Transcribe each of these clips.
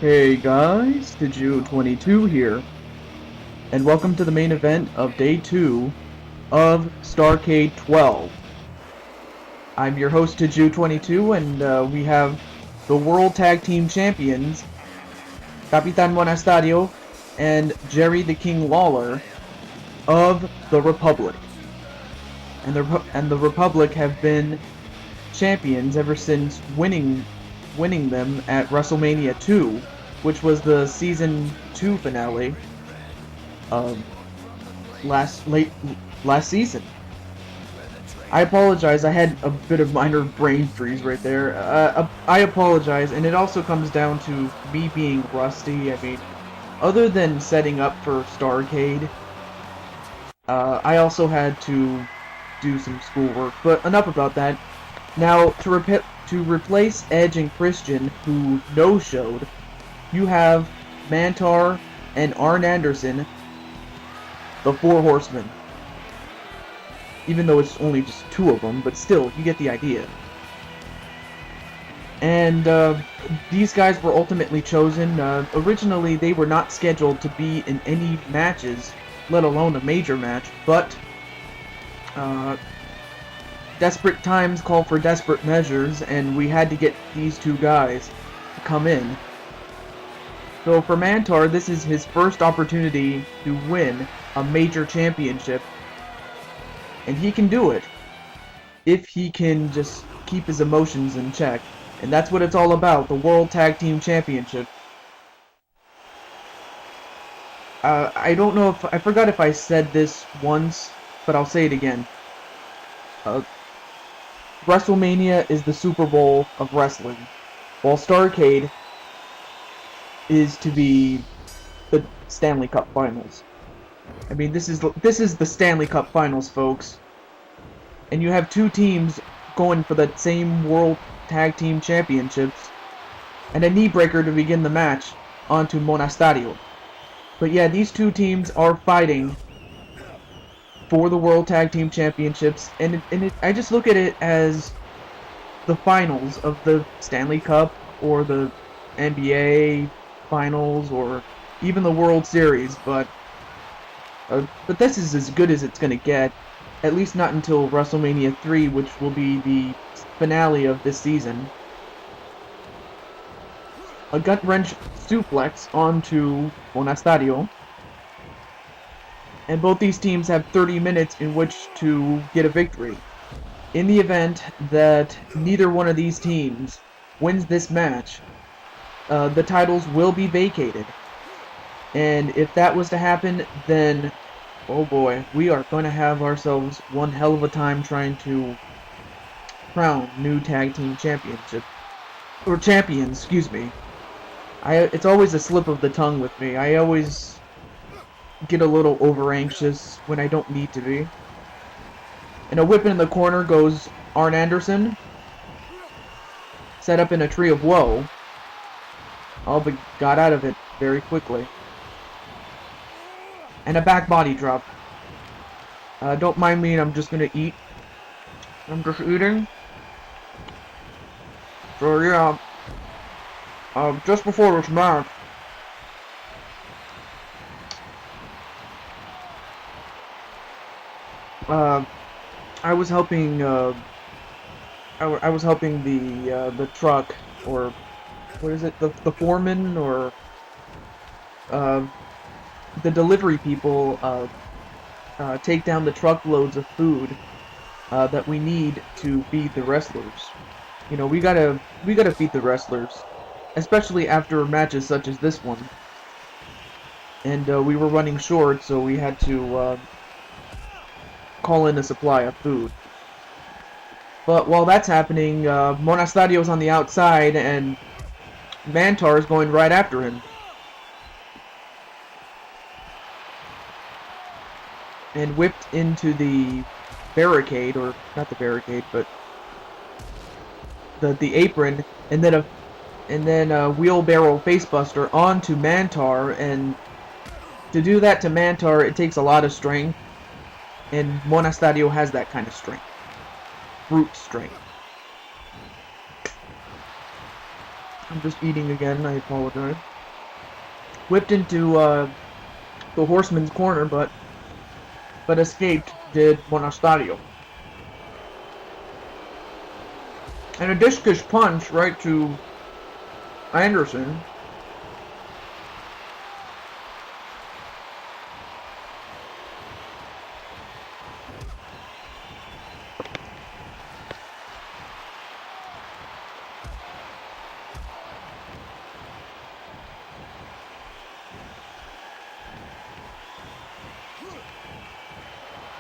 Hey guys, Tiju22 here, and welcome to the main event of Day 2 of Starrcade 12. I'm your host Tiju22, and we have the World Tag Team Champions, Capitan Monastadio and Jerry the King Lawler of the Republic. And the Republic have been champions ever since winning them at WrestleMania 2, which was the Season 2 finale last season. I apologize, I had a bit of minor brain freeze right there. I apologize, and it also comes down to me being rusty. I mean, other than setting up for Starrcade, I also had to do some schoolwork, but enough about that. Now, to replace Edge and Christian, who no-showed, you have Mantar and Arn Anderson, the Four Horsemen. Even though it's only just two of them, but still, you get the idea. And these guys were ultimately chosen. Originally, they were not scheduled to be in any matches, let alone a major match, but desperate times call for desperate measures, and we had to get these two guys to come in. So for Mantar, this is his first opportunity to win a major championship, and he can do it if he can just keep his emotions in check. And that's what it's all about, the World Tag Team Championship. I don't know if I forgot if I said this once, but I'll say it again. WrestleMania is the Super Bowl of wrestling, while Starrcade is to be the Stanley Cup Finals. I mean, this is the Stanley Cup Finals, folks. And you have two teams going for the same World Tag Team Championships, and a knee breaker to begin the match onto Monastadio. But yeah, these two teams are fighting for the World Tag Team Championships, and I just look at it as the finals of the Stanley Cup, or the NBA Finals, or even the World Series, but this is as good as it's gonna get, at least not until WrestleMania 3, which will be the finale of this season. A gut-wrench suplex onto Monastadio, and both these teams have 30 minutes in which to get a victory. In the event that neither one of these teams wins this match, the titles will be vacated. And if that was to happen, then, oh boy, we are going to have ourselves one hell of a time trying to crown new tag team championship, or champions, excuse me. It's always a slip of the tongue with me. I always get a little over anxious when I don't need to be. And a whip in the corner goes Arn Anderson, set up in a tree of woe. Oh, but got out of it very quickly. And a back body drop. Don't mind me, I'm just gonna eat. I'm just eating. So yeah, just before this match, I was helping. I was helping the truck, or what is it? The foreman, or the delivery people take down the truckloads of food that we need to feed the wrestlers. You know, we gotta feed the wrestlers, especially after matches such as this one. And we were running short, so we had to call in a supply of food. But while that's happening, Monastadio's on the outside, and Mantar is going right after him. And whipped into the barricade, or not the barricade, but the apron, and then a wheelbarrow facebuster onto Mantar. And to do that to Mantar, it takes a lot of strength, and Monastadio has that kind of strength. Brute strength. I'm just eating again, I apologize. whipped into the Horseman's corner, but escaped did Monastario. And a discus punch right to Anderson.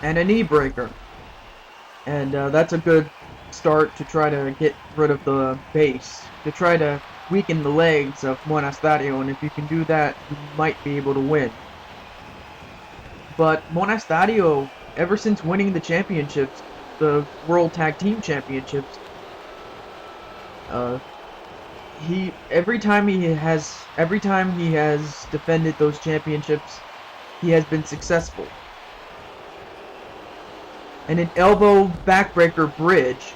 And a knee breaker. And that's a good start to try to get rid of the base, to try to weaken the legs of Monastario, and if you can do that, you might be able to win. But Monastario, ever since winning the championships, the World Tag Team Championships, every time he has defended those championships, he has been successful. And an elbow backbreaker bridge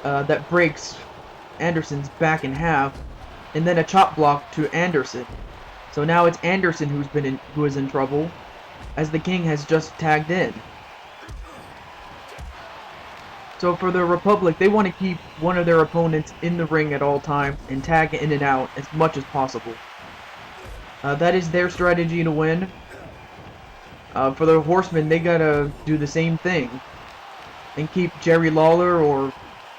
that breaks Anderson's back in half, and then a chop block to Anderson. So now it's Anderson who is in trouble, as the King has just tagged in. So for the Republic, they want to keep one of their opponents in the ring at all times and tag in and out as much as possible. That is their strategy to win. For the Horsemen, they gotta do the same thing and keep Jerry Lawler or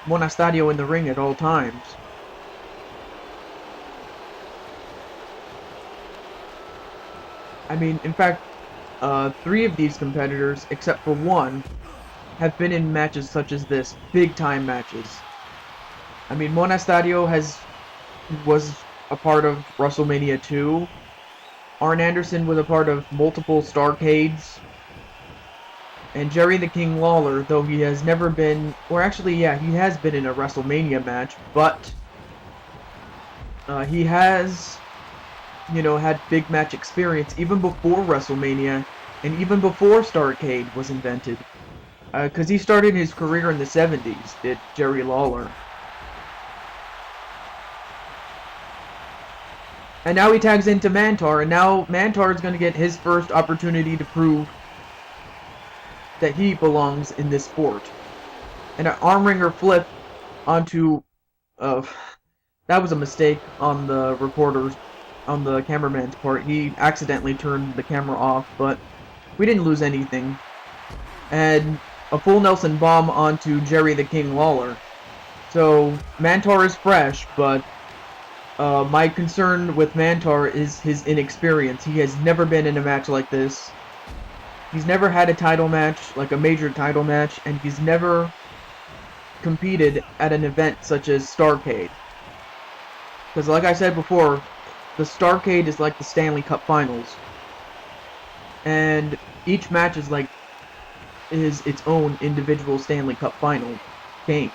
Monastario in the ring at all times. I mean, in fact, 3 of these competitors, except for one, have been in matches such as this, big-time matches. I mean, Monastario was a part of WrestleMania 2. Arn Anderson was a part of multiple Starrcades. And Jerry the King Lawler, though he has never been, or actually, yeah, he has been in a WrestleMania match, but he has, you know, had big match experience even before WrestleMania and even before Starrcade was invented. Because he started his career in the 70s, did Jerry Lawler. And now he tags into Mantar, and now Mantar is going to get his first opportunity to prove that he belongs in this sport. And an arm wringer flip onto... that was a mistake on the reporter's, on the cameraman's part. He accidentally turned the camera off, but we didn't lose anything. And a full Nelson bomb onto Jerry the King Lawler. So, Mantar is fresh, but my concern with Mantar is his inexperience. He has never been in a match like this. He's never had a title match, like a major title match, and he's never competed at an event such as Starrcade. Because like I said before, the Starrcade is like the Stanley Cup Finals. And each match is its own individual Stanley Cup Final game.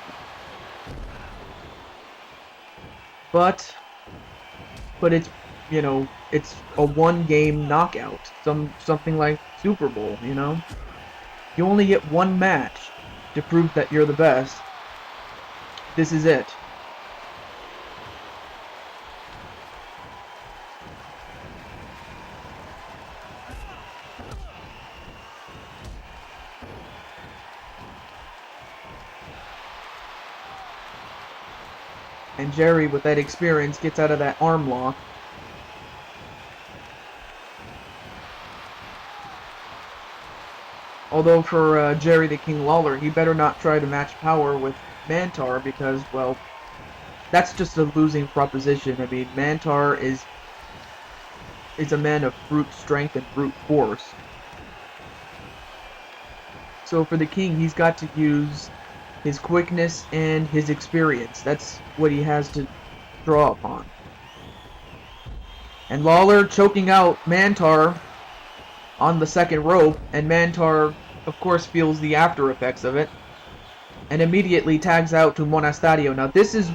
But it's, you know, it's a one-game knockout. Something like Super Bowl, you know? You only get one match to prove that you're the best. This is it. And Jerry, with that experience, gets out of that arm lock. Although for Jerry the King Lawler, he better not try to match power with Mantar because, well, that's just a losing proposition. I mean, Mantar is a man of brute strength and brute force. So for the King, he's got to use his quickness and his experience. That's what he has to draw upon. And Lawler choking out Mantar on the second rope, and Mantar, of course, feels the after effects of it, and immediately tags out to Monastario. Now this is,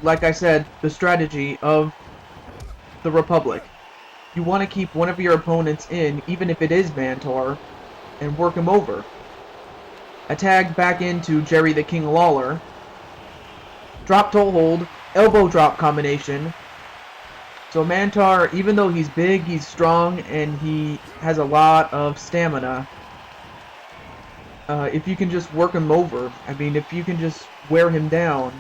like I said, the strategy of the Republic. You want to keep one of your opponents in, even if it is Mantar, and work him over. A tag back into Jerry the King Lawler. Drop toe hold, elbow drop combination. So Mantar, even though he's big, he's strong, and he has a lot of stamina, if you can just work him over, I mean, if you can just wear him down,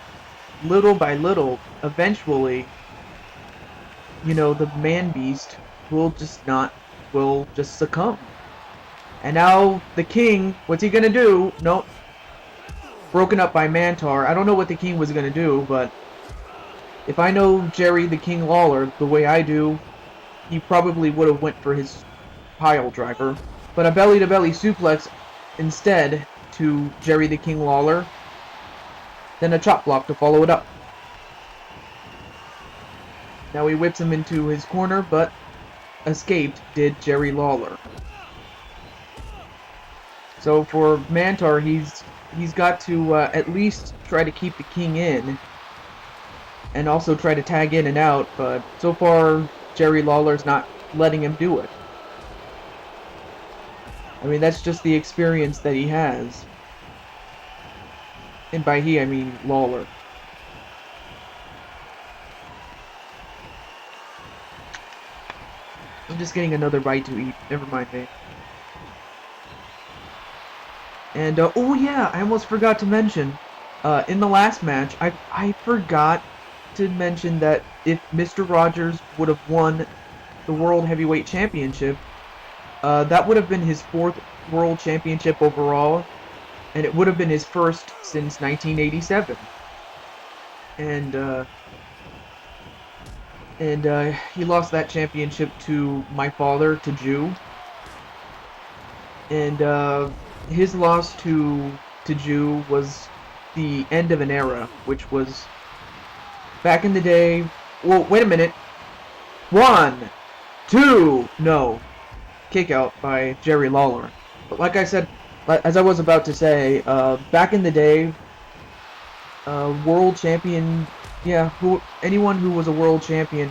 little by little, eventually, you know, the man-beast will just succumb. And now, the king, what's he gonna do? Nope. Broken up by Mantar. I don't know what the king was gonna do, but if I know Jerry the King Lawler the way I do, he probably would have went for his pile driver. But a belly-to-belly suplex instead to Jerry the King Lawler, then a chop block to follow it up. Now he whips him into his corner, but escaped did Jerry Lawler. So for Mantar, he's got to at least try to keep the king in, and also try to tag in and out, but so far Jerry Lawler's not letting him do it. I mean, that's just the experience that he has. And by he, I mean Lawler. I'm just getting another bite to eat. Never mind me. And, oh yeah, I almost forgot to mention, in the last match, I forgot to mention that if Mr. Rogers would have won the World Heavyweight Championship, that would have been his 4th World Championship overall, and it would have been his first since 1987. And he lost that championship to my father, to Jew. And his loss to Jew was the end of an era, which was back in the day. Well, wait a minute. 1, 2, no. Kick out by Jerry Lawler. But like I said, as I was about to say, back in the day, world champion, yeah, anyone who was a world champion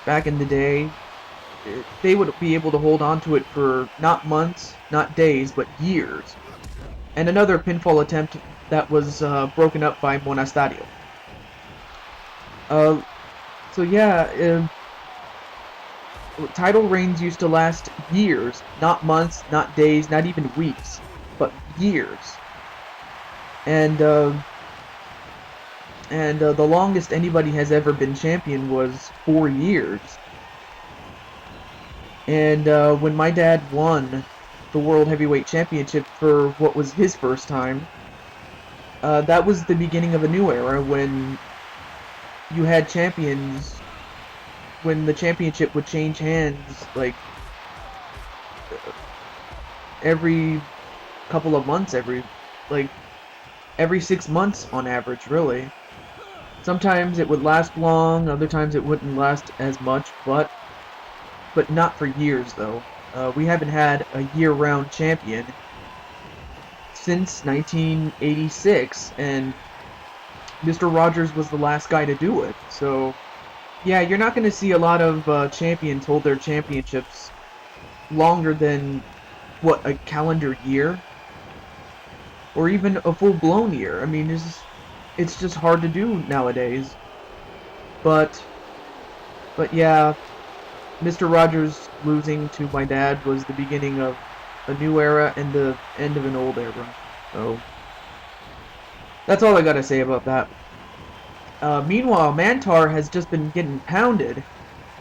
back in the day, they would be able to hold on to it for not months, not days, but years. And another pinfall attempt that was broken up by Monastadio. So yeah, title reigns used to last years, not months, not days, not even weeks, but years. And the longest anybody has ever been champion was 4 years. And when my dad won the World Heavyweight Championship for what was his first time, that was the beginning of a new era when you had champions, when the championship would change hands, like, every couple of months, every 6 months on average, really. Sometimes it would last long, other times it wouldn't last as much, but not for years, though. We haven't had a year-round champion since 1986, and Mr. Rogers was the last guy to do it. So, yeah, you're not going to see a lot of champions hold their championships longer than, what, a calendar year? Or even a full-blown year. I mean, it's just hard to do nowadays. But yeah, Mr. Rogers losing to my dad was the beginning of a new era and the end of an old era. So, that's all I gotta say about that. Meanwhile, Mantar has just been getting pounded,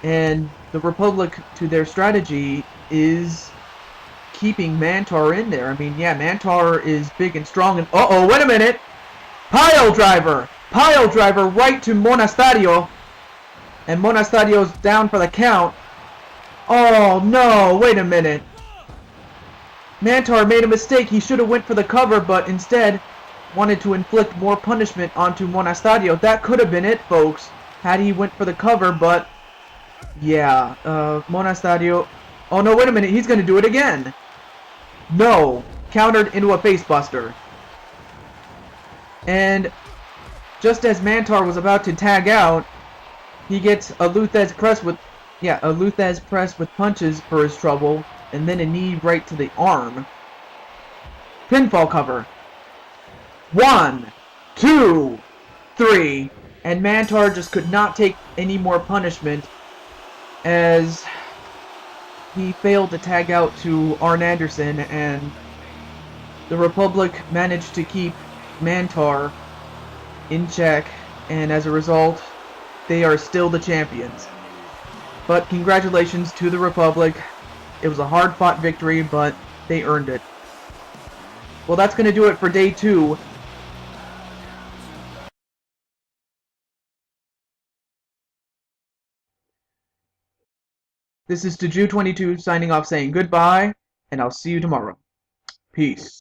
and the Republic, to their strategy, is keeping Mantar in there. I mean, yeah, Mantar is big and strong, and uh-oh, wait a minute! Pile driver! Pile driver right to Monastadio, and Monastadio's down for the count. Oh, no, wait a minute. Mantar made a mistake. He should have went for the cover, but instead wanted to inflict more punishment onto Monastadio. That could have been it, folks, had he went for the cover, but yeah, Monastadio. Oh no, wait a minute, he's gonna do it again. No, countered into a facebuster. And just as Mantar was about to tag out, he gets a Luthez press with, a Luthez press with punches for his trouble, and then a knee right to the arm. Pinfall cover. 1, 2, 3, and Mantar just could not take any more punishment, as he failed to tag out to Arn Anderson, and the Republic managed to keep Mantar in check, and as a result, they are still the champions. But congratulations to the Republic. It was a hard-fought victory, but they earned it. Well, that's going to do it for day 2. This is Taju22 signing off saying goodbye, and I'll see you tomorrow. Peace.